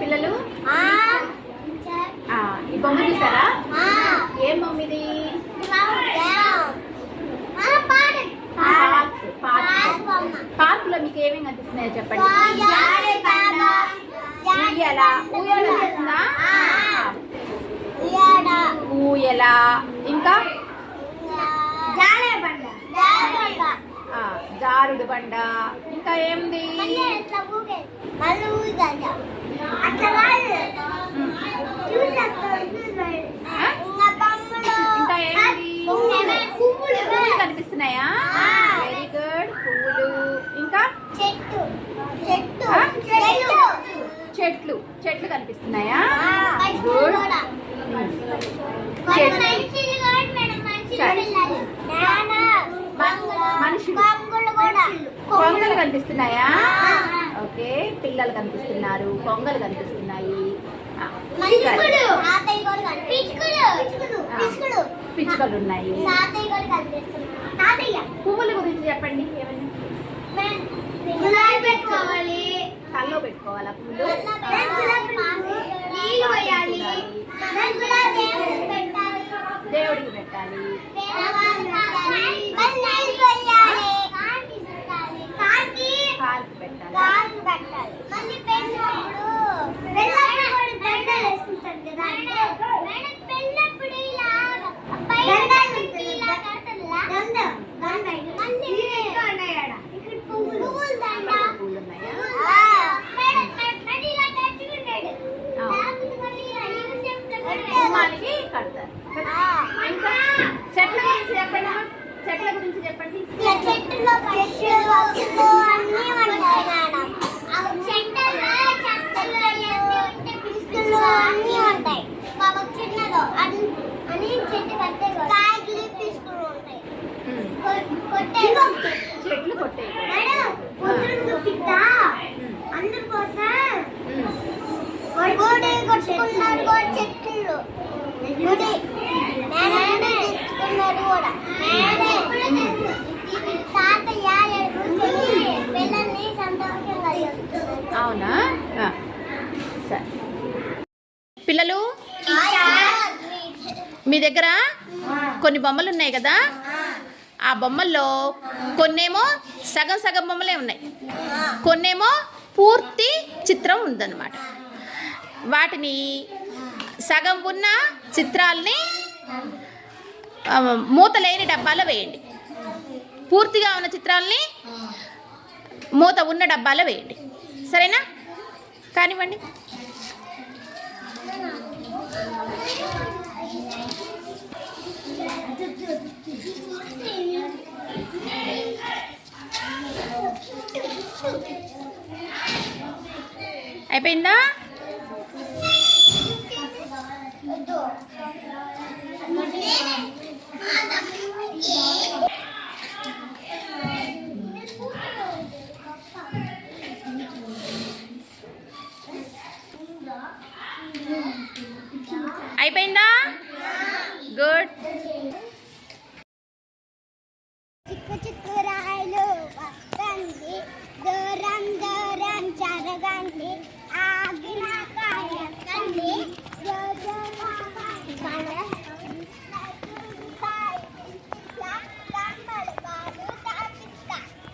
పిల్లలు ఈ బొమ్మ చూసారా? ఏం బొమ్మ ఇది? పార్కులో మీకు ఏమేమి కనిపిస్తున్నాయో చెప్పండి. ఊయల, ఇంకా జారుడు బండ, ఇంకా ఏంది? ఇంకా ఏంది? పువ్వులు కనిపిస్తున్నాయా? Very good. పువ్వులు, ఇంకా చెట్లు చెట్లు కనిపిస్తున్నాయా? గుడ్. మనుషులు, కొంగలు కనిపిస్తున్నాయా? ఓకే, పిల్లలు కనిపిస్తున్నారు, కొంగలు కనిపిస్తున్నాయి. పిచ్చుకలు ఉన్నాయి. పువ్వుల గురించి చెప్పండి. కల్లో పెట్టుకోవాలా పువ్వులు? దేవుడికి పెట్టాలి. చెట్ల గురించి చెప్పండి. చెట్ల గురించి చెప్పండి. చెట్లు కొట్టే అవునా? సరే పిల్లలు, మీ దగ్గర కొన్ని బొమ్మలు ఉన్నాయి కదా, ఆ బొమ్మల్లో కొన్నేమో సగం సగం బొమ్మలే ఉన్నాయి, కొన్నేమో పూర్తి చిత్రం ఉందన్నమాట. వాటిని సగం ఉన్న చిత్రాలని మూత లేని డబ్బాలో వేయండి, పూర్తిగా ఉన్న చిత్రాలని మూత ఉన్న డబ్బాలో వేయండి. సరేనా? కానివ్వండి. అయిపోయిందా?